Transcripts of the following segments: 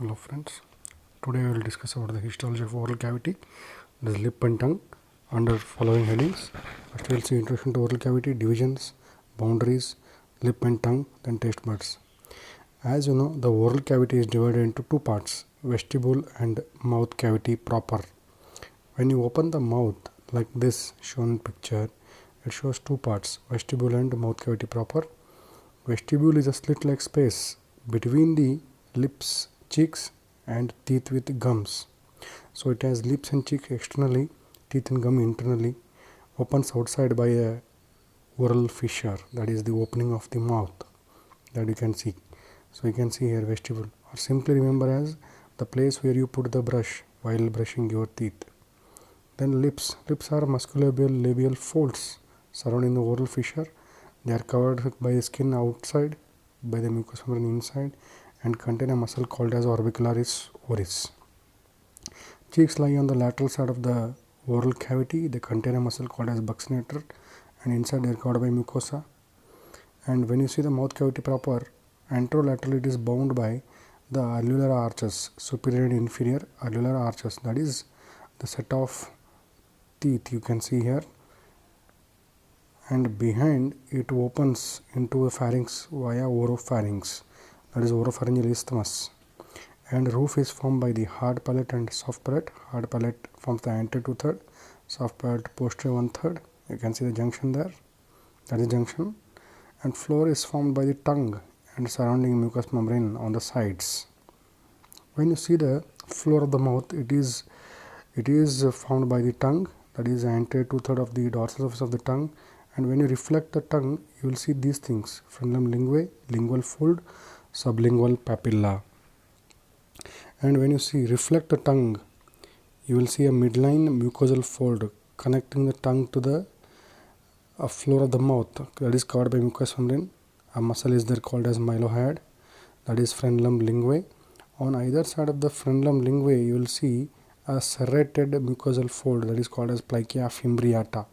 Hello friends, today we will discuss about the histology of oral cavity, that is lip and tongue, under following headings. First we will see introduction to oral cavity, divisions, boundaries, lip and tongue, then taste buds. As you know, the oral cavity is divided into two parts, vestibule and mouth cavity proper. When you open the mouth like this shown in picture, it shows two parts, vestibule and mouth cavity proper. Vestibule is a slit-like space between the lips, cheeks and teeth with gums. So it has lips and cheeks externally, teeth and gum internally, opens outside by a oral fissure, that is the opening of the mouth that you can see. So you can see here vestibule, or simply remember as the place where you put the brush while brushing your teeth. Then lips are musculolabial folds surrounding the oral fissure. They are covered by the skin outside, by the mucous membrane inside, and contain a muscle called as orbicularis oris. Cheeks lie on the lateral side of the oral cavity. They contain a muscle called as buccinator, and inside they are covered by mucosa. And when you see the mouth cavity proper, anterolaterally it is bound by the alveolar arches, superior and inferior alveolar arches. That is the set of teeth you can see here, and behind it opens into a pharynx via oropharynx, that is oropharyngeal isthmus, and roof is formed by the hard palate and soft palate. Hard palate forms the anterior 2/3, soft palate posterior 1/3. You can see the junction there, that is junction, and floor is formed by the tongue and surrounding mucous membrane on the sides. When you see the floor of the mouth, it is formed by the tongue, that is anterior 2/3 of the dorsal surface of the tongue. And when you reflect the tongue, you will see these things: frenulum linguae, lingual fold, sublingual papilla. And when you see reflect the tongue, you will see a midline mucosal fold connecting the tongue to the floor of the mouth, that is covered by mucous membrane. A muscle is there called as mylohyoid, that is frenulum linguae. On either side of the frenulum linguae, you will see a serrated mucosal fold, that is called as plica fimbriata.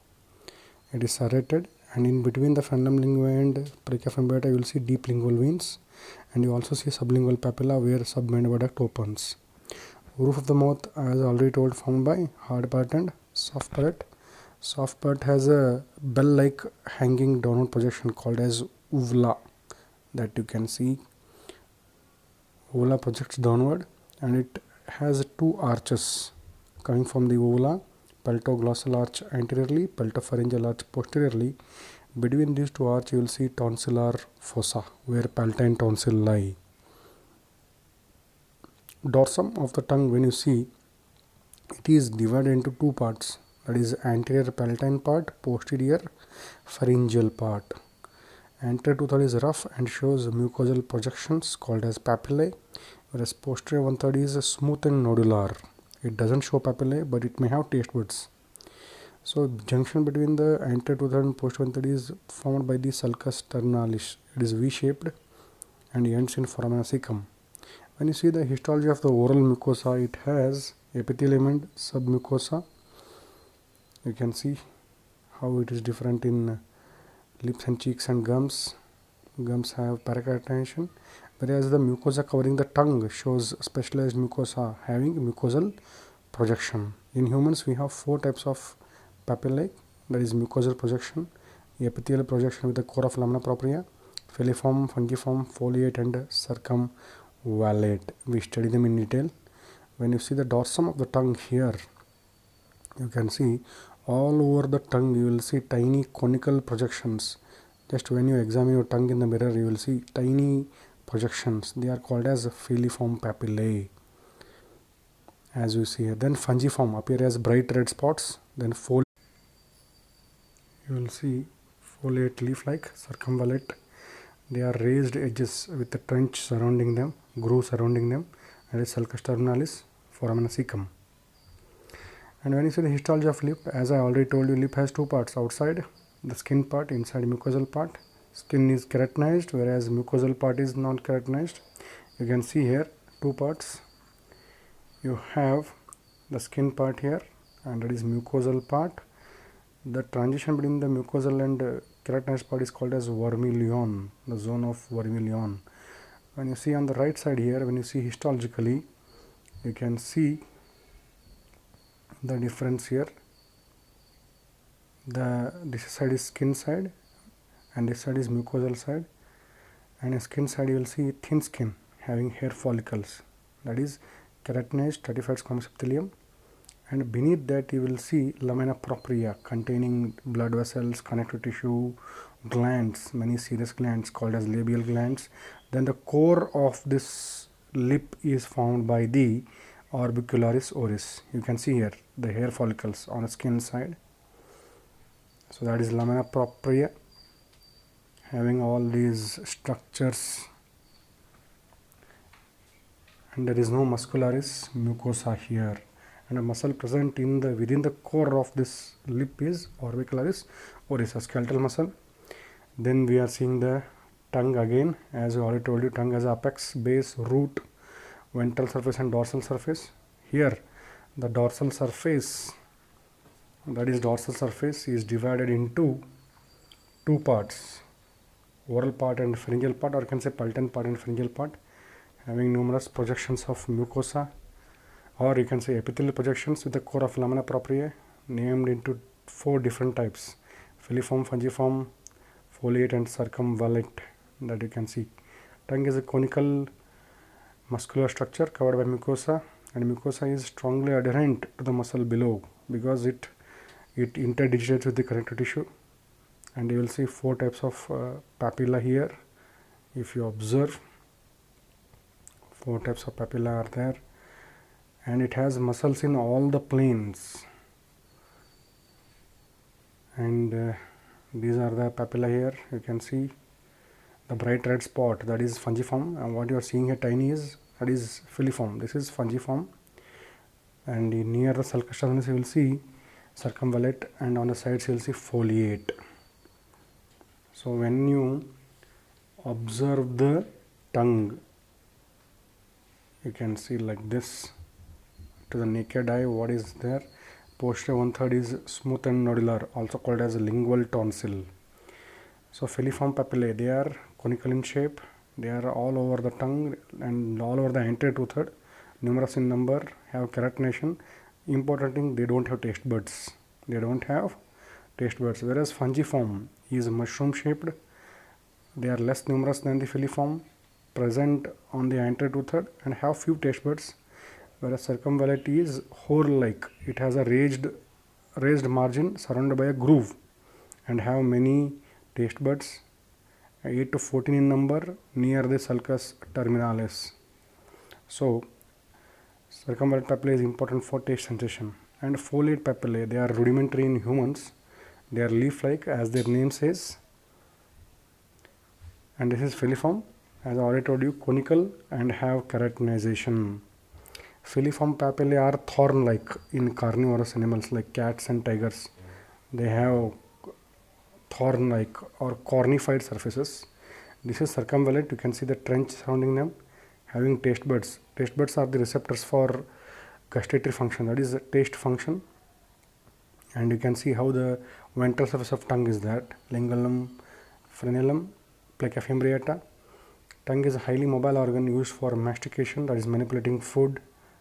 It is serrated, and in between the frenulum linguae and plica fimbriata you will see deep lingual veins, and you also see sublingual papilla where submandibular duct opens. Roof of the mouth, as already told, formed by hard palate and soft palate. Soft palate has a bell-like hanging downward projection called as uvula, that you can see. Uvula projects downward, and it has two arches coming from the uvula, peltoglossal arch anteriorly, peltopharyngeal arch posteriorly. Between these two arches you will see tonsillar fossa where palatine tonsil lie. Dorsum of the tongue, when you see, it is divided into two parts, that is anterior palatine part, posterior pharyngeal part. Anterior 2/3 is rough and shows mucosal projections called as papillae, whereas posterior 1/3 is smooth and nodular. It doesn't show papillae, but it may have taste buds. So junction between the anterior 2/3 and posterior 1/3 is formed by the sulcus ternalis. It is V-shaped and ends in foramen caecum. When you see the histology of the oral mucosa, it has epithelium and submucosa. You can see how it is different in lips and cheeks and gums. Gums have paracartination, whereas the mucosa covering the tongue shows specialized mucosa having mucosal projection. In humans, we have four types of papillae, that is mucosal projection, epithelial projection with the core of lamina propria, filiform, fungiform, foliate and circumvallate. We study them in detail. When you see the dorsum of the tongue here, you can see all over the tongue you will see tiny conical projections. Just when you examine your tongue in the mirror, you will see tiny projections. They are called as filiform papillae, as you see here. Then fungiform appear as bright red spots. Then foliate, you will see foliate leaf-like, circumvallate. They are raised edges with a trench surrounding them, groove surrounding them, and is sulcus terminalis, foramen caecum. And when you see the histology of lip, as I already told you, lip has two parts: outside the skin part, inside mucosal part. Skin is keratinized, whereas mucosal part is non keratinized. You can see here two parts. You have the skin part here, and that is mucosal part. The transition between the mucosal and keratinized part is called as vermilion, the zone of vermilion. When you see on the right side here, when you see histologically, you can see the difference here. This side is skin side and this side is mucosal side, and in skin side you will see thin skin having hair follicles, that is keratinized stratified squamous epithelium, and beneath that you will see lamina propria containing blood vessels, connective tissue, glands, many serous glands called as labial glands. Then the core of this lip is found by the orbicularis oris. You can see here the hair follicles on the skin side. So that is lamina propria having all these structures, and there is no muscularis mucosa here, and a muscle present in the within the core of this lip is orbicularis oris, a skeletal muscle. Then we are seeing the tongue again. As I already told you, tongue has apex, base, root, ventral surface and dorsal surface. Here the dorsal surface, that is dorsal surface, is divided into two parts, oral part and pharyngeal part, or you can say palatine part and pharyngeal part, having numerous projections of mucosa, or you can say epithelial projections with the core of lamina propria, named into 4 different types: filiform, fungiform, foliate and circumvallate, that you can see. Tongue is a conical muscular structure covered by mucosa, and mucosa is strongly adherent to the muscle below because it interdigitates with the connective tissue. And you will see 4 types of papilla here. If you observe, 4 types of papilla are there, and it has muscles in all the planes. And these are the papilla here. You can see the bright red spot, that is fungiform, and what you are seeing here tiny is, that is filiform. This is fungiform, and near the sulcus terminus you will see circumvallate, and on the sides you will see foliate. So when you observe the tongue, you can see like this. To the naked eye, what is there? Posterior 1/3 is smooth and nodular, also called as lingual tonsil. So filiform papillae, they are conical in shape, they are all over the tongue and all over the anterior 2/3, numerous in number, have keratination. Important thing, they don't have taste buds. Whereas fungiform is mushroom shaped. They are less numerous than the filiform, present on the anterior 2/3 and have few taste buds. Whereas circumvallate is whorl like, it has a raised margin surrounded by a groove and have many taste buds, 8 to 14 in number, near the sulcus terminalis. So circumvallate papillae is important for taste sensation. And foliate papillae, they are rudimentary in humans. They are leaf like, as their name says. And this is filiform, as I already told you, conical and have keratinization. Filiform papillae are thorn like in carnivorous animals like cats and tigers. They have thorn like or cornified surfaces. This is circumvallate. You can see the trench surrounding them, having taste buds. Taste buds are the receptors for gustatory function, that is the taste function. And you can see how the ventral surface of tongue is that, lingulum, frenulum, plica fimbriata. Tongue is a highly mobile organ used for mastication, that is manipulating food,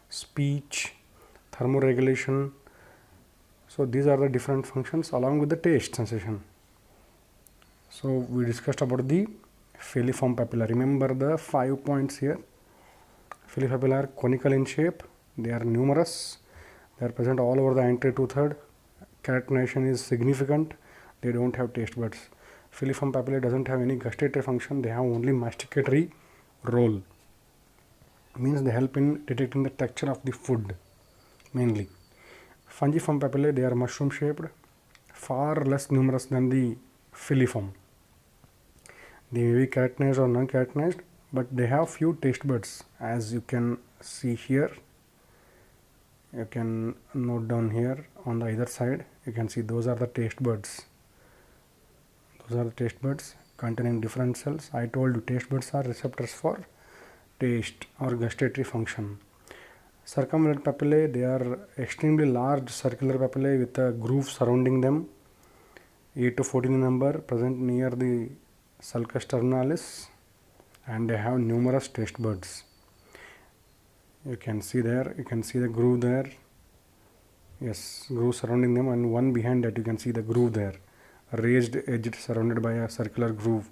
speech, thermoregulation. So these are the different functions along with the taste sensation. So we discussed about the filiform papilla. Remember the 5 points here. Filiform papilla are conical in shape, they are numerous, they are present all over the anterior 2/3. Keratinization is significant, they don't have taste buds. Filiform papillae doesn't have any gustatory function, they have only masticatory role. Means they help in detecting the texture of the food mainly. Fungiform papillae, they are mushroom shaped, far less numerous than the filiform. They may be keratinized or non-keratinized, but they have few taste buds, as you can see here. You can note down here on the either side, you can see those are the taste buds. Those are the taste buds containing different cells. I told you taste buds are receptors for taste or gustatory function. Circumvallate papillae, they are extremely large circular papillae with a groove surrounding them, 8 to 14 in number, present near the sulcus terminalis and they have numerous taste buds. You can see there, you can see the groove there. Yes, groove surrounding them, and one behind that you can see the groove there, a raised edge surrounded by a circular groove.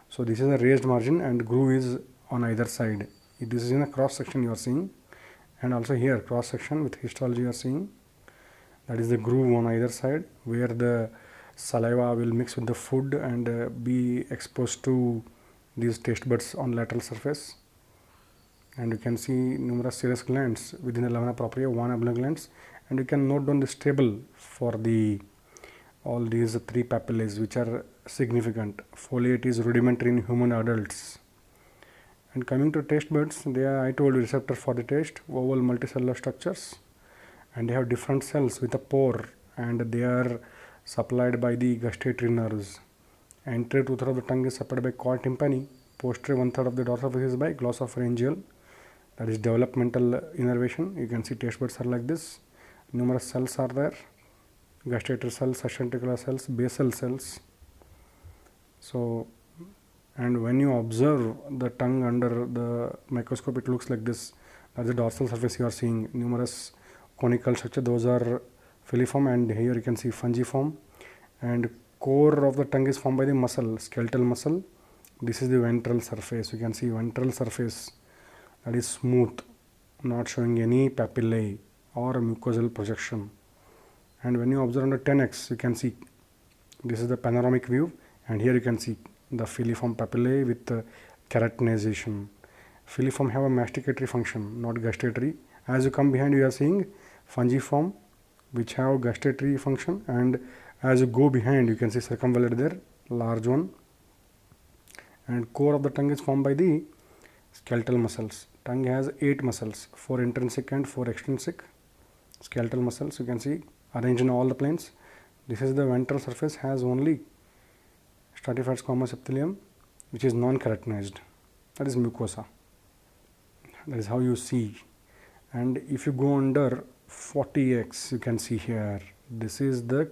So this is a raised margin and groove is on either side. This is in a cross section you are seeing, and also here cross section with histology you are seeing. That is the groove on either side where the saliva will mix with the food and be exposed to these taste buds on lateral surface. And you can see numerous serous glands within the lamina propria, one oblong glands, and you can note down this table for the all these three papillae which are significant. Foliate is rudimentary in human adults. And coming to taste buds, they are, I told you, receptor for the taste, oval multicellular structures, and they have different cells with a pore, and they are supplied by the gustatory nerves. Anterior 2/3 of the tongue is supplied by chord tympani, posterior 1/3 of the dorsal face is by glossopharyngeal, that is developmental innervation. You can see taste buds are like this. Numerous cells are there, gustatory cells, subventricular cells, basal cells. So, and when you observe the tongue under the microscope, it looks like this. That's the dorsal surface you are seeing numerous conical structure, those are filiform, and here you can see fungiform, and core of the tongue is formed by the muscle, skeletal muscle. This is the ventral surface. You can see ventral surface, that is smooth, not showing any papillae or mucosal projection. And when you observe under 10x, you can see this is the panoramic view, and here you can see the filiform papillae with keratinization. Filiform have a masticatory function, not gustatory. As you come behind, you are seeing fungiform, which have gustatory function, and as you go behind, you can see circumvallate there, large one. And core of the tongue is formed by the skeletal muscles. Tongue has 8 muscles, 4 intrinsic and 4 extrinsic skeletal muscles. You can see arranged in all the planes. This is the ventral surface, has only stratified squamous epithelium, which is non-keratinized, that is mucosa. That is how you see. And if you go under 40x, you can see here, this is the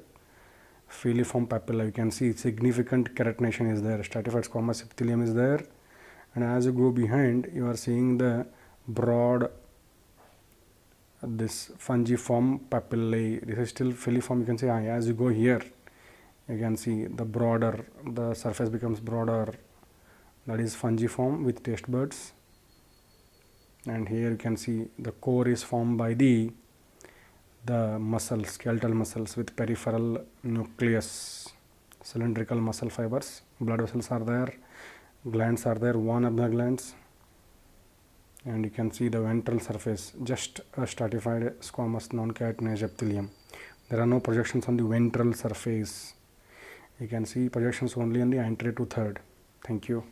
filiform papilla. You can see significant keratination is there, stratified squamous epithelium is there, and as you go behind, you are seeing the broad this fungiform papillae. This is still filiform. You can see as you go here, you can see the broader, the surface becomes broader, that is fungiform with taste buds. And here you can see the core is formed by the muscles, skeletal muscles with peripheral nucleus, cylindrical muscle fibers, blood vessels are there, glands are there, one of the glands, and you can see the ventral surface, just a stratified squamous non-keratinized epithelium. There are no projections on the ventral surface. You can see projections only on the anterior 2/3. Thank you.